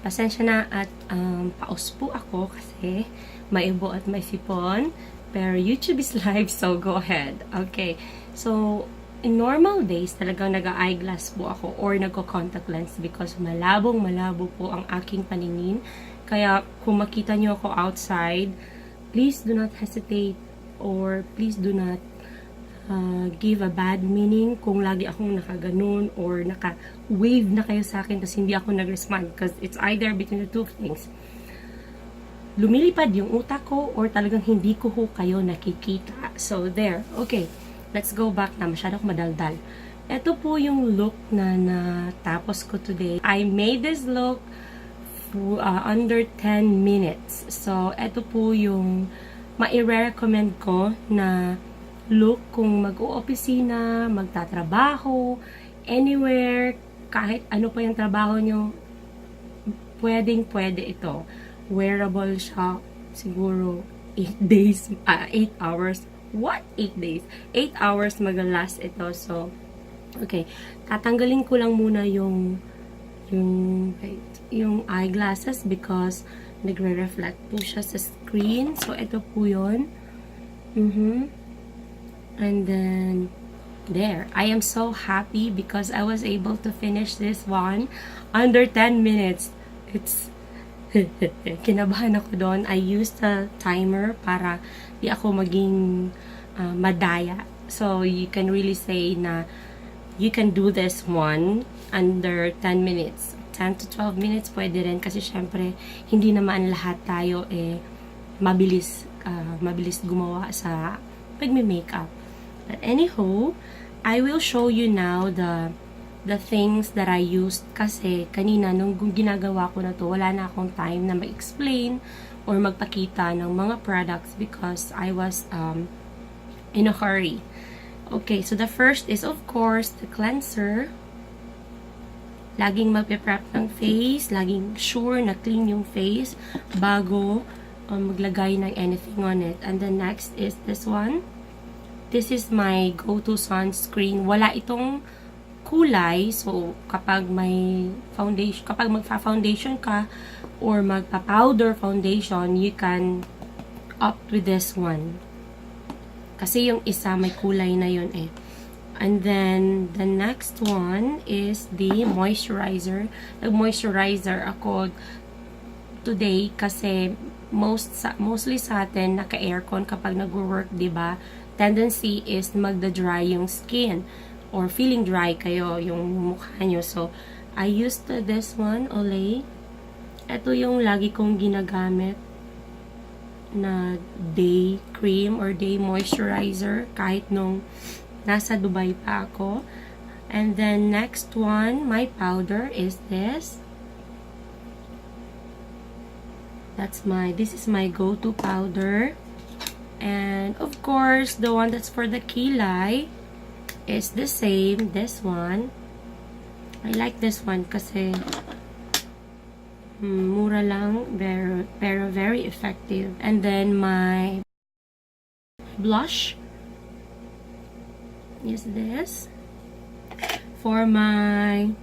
Pasensya na at paus po ako kasi may ibo at may sipon. Pero YouTube is live, so go ahead. Okay. So, in normal days, talagang nag-eyeglass po ako or nagko-contact lens because malabong-malabo po ang aking paningin. Kaya, kung makita nyo ako outside, please do not hesitate or please do not give a bad meaning kung lagi akong nakaganon or naka-wave na kayo sa akin tapos hindi ako nag-respond because it's either between the two things. Lumilipad yung utak ko or talagang hindi ko kayo nakikita. So, there. Okay. Let's go back na. Masyado akong madaldal. Ito po yung look na natapos ko today. I made this look under 10 minutes. So, ito po yung mai-recommend ko na look kung mag-o-opisina, magtatrabaho, anywhere, kahit ano pa yung trabaho nyo, pwedeng-pwede ito. Wearable siya, siguro 8 days, 8 hours. What? 8 days? 8 hours mag-last ito. So, okay. Tatanggalin ko lang muna yung eyeglasses because nagre-reflect po siya sa screen. So, ito po yun. And then, there. I am so happy because I was able to finish this one under 10 minutes. It's kinabahan ako doon. I used a timer para di ako maging madaya. So, you can really say na you can do this one under 10 minutes. 10 to 12 minutes pwede rin kasi syempre hindi naman lahat tayo mabilis gumawa sa pagme-makeup. But anyhow, I will show you now the things that I used kasi kanina nung ginagawa ko na to, wala na akong time na mag-explain or magpakita ng mga products because I was in a hurry. Okay, so the first is of course the cleanser. Laging magpe-prep ng face, laging sure na clean yung face bago maglagay ng anything on it. And then next is this one. This is my go-to sunscreen. Wala itong kulay. So, kapag may foundation, kapag magfa-foundation ka or magpa-powder foundation, you can opt with this one. Kasi yung isa may kulay na yun eh. And then, the next one is the moisturizer. Nag-moisturizer ako today kasi mostly sa atin, naka-aircon kapag nag-work, diba? Tendency is magda-dry yung skin or feeling dry kayo yung mukha nyo. So, I used this one, Olay. Ito yung lagi kong ginagamit na day cream or day moisturizer kahit nung nasa Dubai pa ako. And then, next one, my powder is this. This is my go-to powder. And, of course, the one that's for the kilay is the same, this one. I like this one kasi mura lang, pero very effective. And then, my blush is this. For my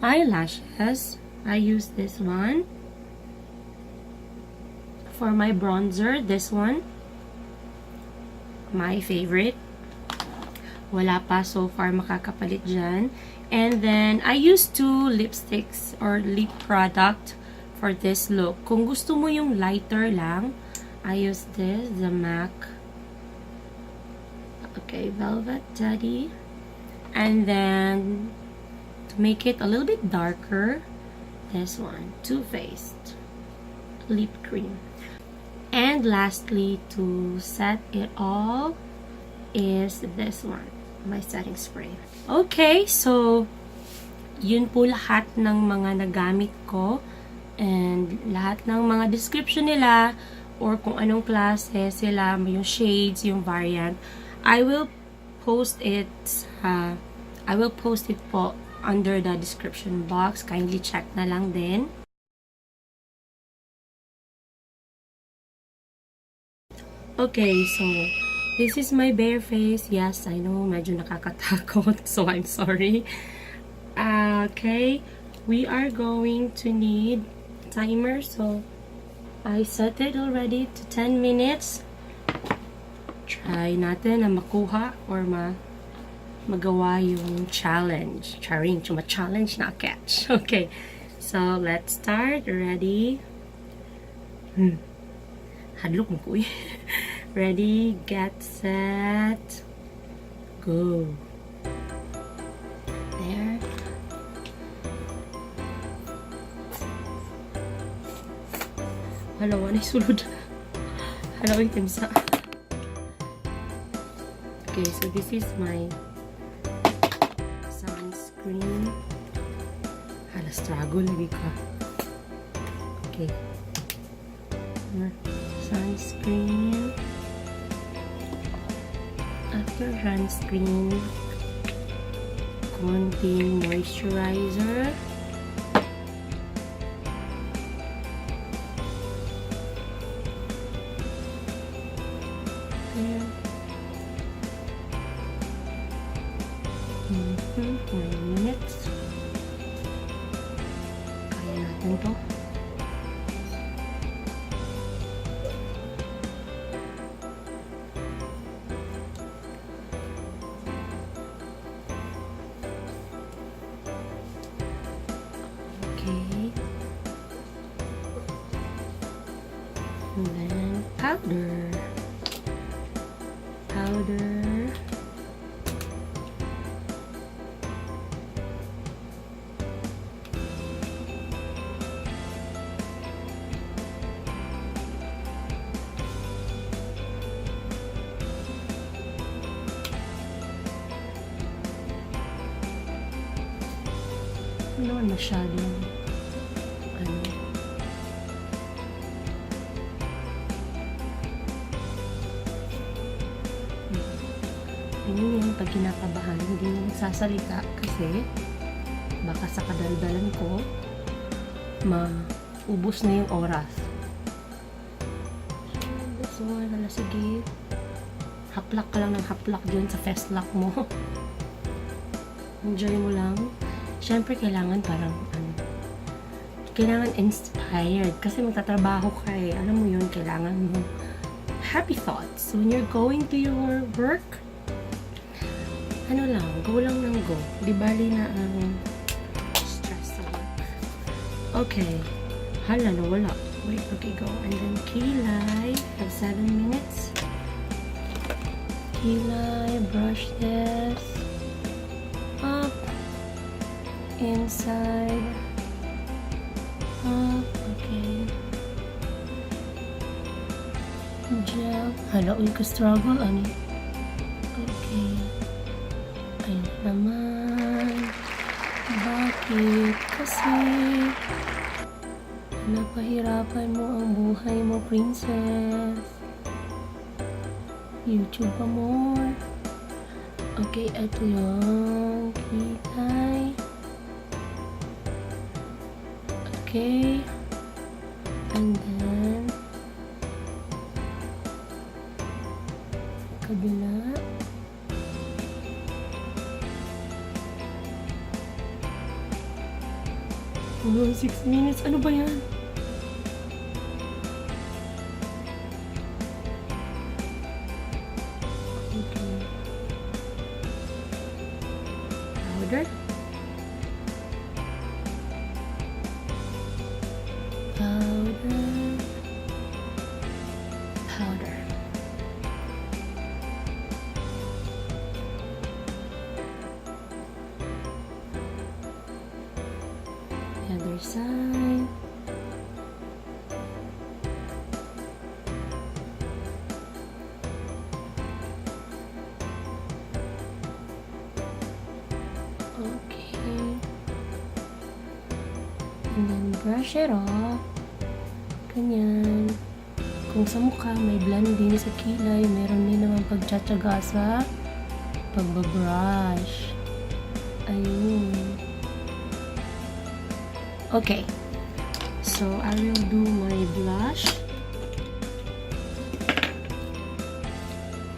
eyelashes, I use this one. For my bronzer, this one. My favorite. Wala pa so far makakapalit dyan. And then, I use 2 lipsticks or lip product for this look. Kung gusto mo yung lighter lang, I use this, the MAC. Okay, Velvet Daddy. And then, to make it a little bit darker, this one, Too Faced lip cream. And lastly, to set it all, is this one, my setting spray. Okay, so, yun po lahat ng mga nagamit ko. And lahat ng mga description nila, or kung anong klase sila, yung shades, yung variant, I will post it po under the description box. Kindly check na lang din. Okay, so, this is my bare face. Yes, I know, medyo nakakatakot, so I'm sorry. Okay, we are going to need timer. So, I set it already to 10 minutes. Try natin na makuha or magawa yung challenge. Charing, challenge na catch. Okay, so let's start. Ready? Hadlok mo ko eh. Ready, get, set, go. There. Halawa na isulod. Halawa yung timsa. Okay, so this is my sunscreen. Hala, struggle lagi ka. Okay. Sunscreen. After sunscreen, konting moisturizer. There. 9 minutes. Kaya natin to. And then powder. Ano naman masyadong Ganyan yan, pag kinakabahan, hindi na nagsasalita kasi baka sa kadaldalan ko maubos na yung oras. So, wala, sige. Haplak ka lang ng haplak dyan sa fest lock mo. Enjoy mo lang. Siyempre, kailangan parang kailangan inspired kasi magtatrabaho ka eh. Alam mo yun, kailangan mo happy thoughts. When you're going to your work, ano lang, go lang ng go. Di bali na stress sa work. Okay. Hala, nawala. Wait, okay, go. And then kilay. Have 7 minutes. Kilay, brush this. Up. Inside. Up. Okay. Gel. Hala, uy, ka-struggle. Ano? Okay. Ayun naman. Bakit? Kasi napahirapan mo ang buhay mo, princess. YouTube pa more. Okay, ito yung kilay. Okay. And then kabila. Oh, 6 minutes. Ano ba yan? Okay. Powder. Powder. Other side. Okay. And then brush it off. Ganyan. Kung sa mukha may blending, sa kilay meron din naman pagtsatsaga sa pagbabrush. Ayun. Okay, so I will do my blush.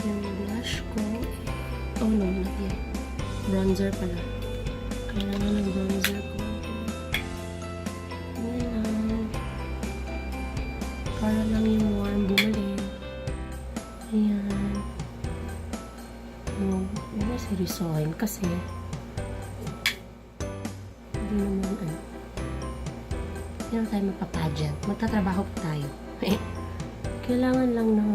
Yung blush ko, oh no, not yet. Bronzer pala. Kailangan ng bronzer ko. Para lang yung warm bumalik. Ayan. Huwag na seryosohin kasi hindi naman hindi naman tayo magpapageant. Magtatrabaho pa tayo. Kailangan lang ng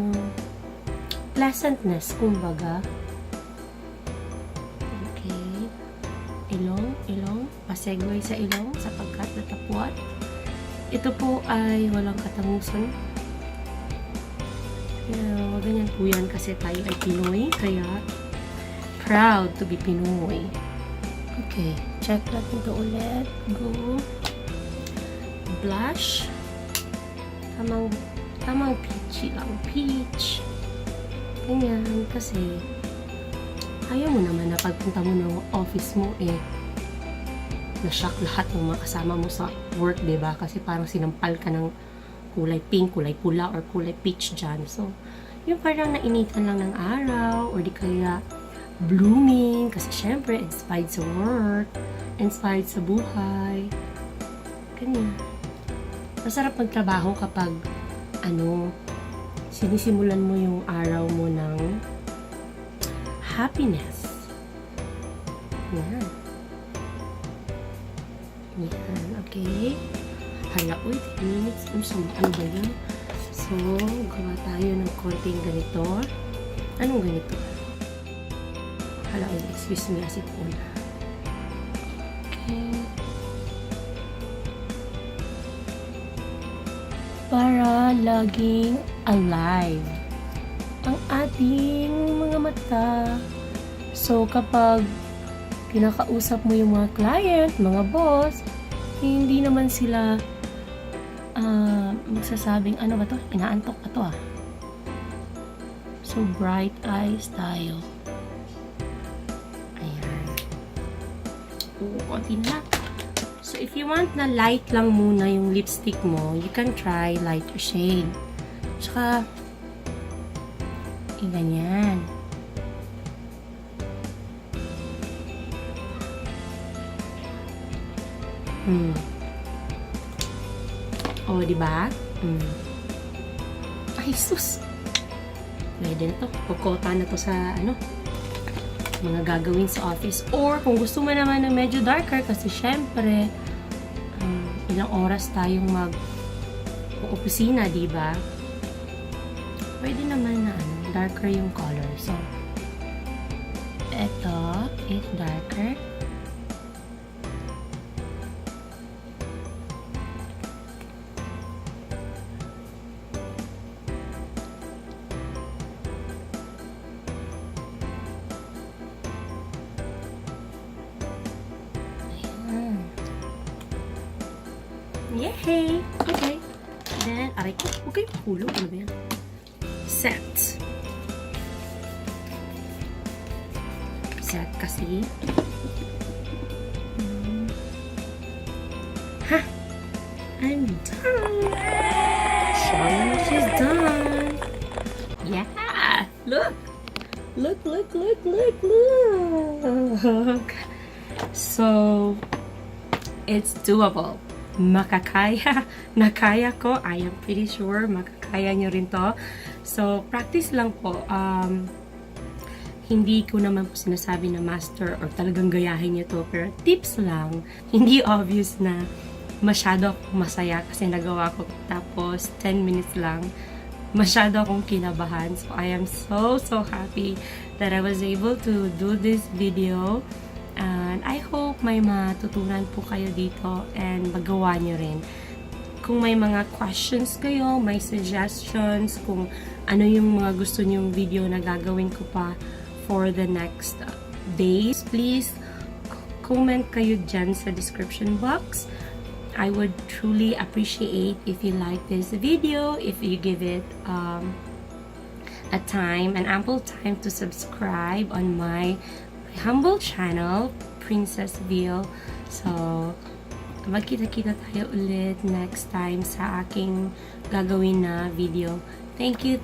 pleasantness, kumbaga. Okay. Ilong. Pasegue sa ilong sapagkat natapwat. Ito po ay walang katangusan. Ganyan po yan kasi tayo ay Pinoy. Kaya, proud to be Pinoy. Okay. Check natin ito ulit. Go. Blush. Tamang peachy lang. Peach. Ganyan. Kasi, ayaw mo naman na pagpunta mo ng office mo na-shock lahat ng mga kasama mo sa work, diba? Kasi parang sinampal ka ng kulay pink, kulay pula, or kulay peach dyan. So, yung parang nainitan lang ng araw, or di kaya blooming, kasi syempre, inspired sa work, inspired sa buhay. Ganyan. Masarap magtrabaho kapag, sinisimulan mo yung araw mo ng happiness. Yan. Yan, okay. Hala, 10 minutes. Ano ba yan? So, gawa tayo ng konting ganito. Anong ganito? Hala, excuse me, asipon. Okay. Para laging alive ang ating mga mata. So, kapag kinakausap mo yung mga client, mga boss, hindi naman sila magsasabing, ano ba to? Inaantok pa to So, bright eyes tayo. Ayan. Konti na. So, if you want na light lang muna yung lipstick mo, you can try lighter shade. Tsaka, ganyan. O, diba? Ay, sus! Pwede na to. Kukota na to sa, mga gagawin sa office. Or, kung gusto mo naman ng medyo darker, kasi syempre, ilang oras tayong mag-opisina, diba? Pwede naman na, darker yung color. So, eto is darker. Yay! Okay. Then, aray ko. Huwag kayong hulog. Ano ba yan? Set. Set kasi. Ha! I'm done! She's done! Yeah! Look! Look! So, it's doable. Makakaya. Nakaya ko. I am pretty sure makakaya nyo rin to. So, practice lang po. Hindi ko naman po sinasabi na master or talagang gayahin nyo to. Pero tips lang. Hindi obvious na masyado akong masaya kasi nagawa ko. Tapos, 10 minutes lang. Masyado akong kinabahan. So, I am so happy that I was able to do this video. And I hope may matutunan po kayo dito and magawa nyo rin. Kung may mga questions kayo, may suggestions, kung ano yung mga gusto nyong video na gagawin ko pa for the next days, please comment kayo dyan sa description box. I would truly appreciate if you like this video, if you give it an ample time to subscribe on my humble channel, Princess Ville. So, magkita-kita tayo ulit next time sa aking gagawin na video. Thank you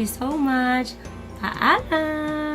so much. Paalam!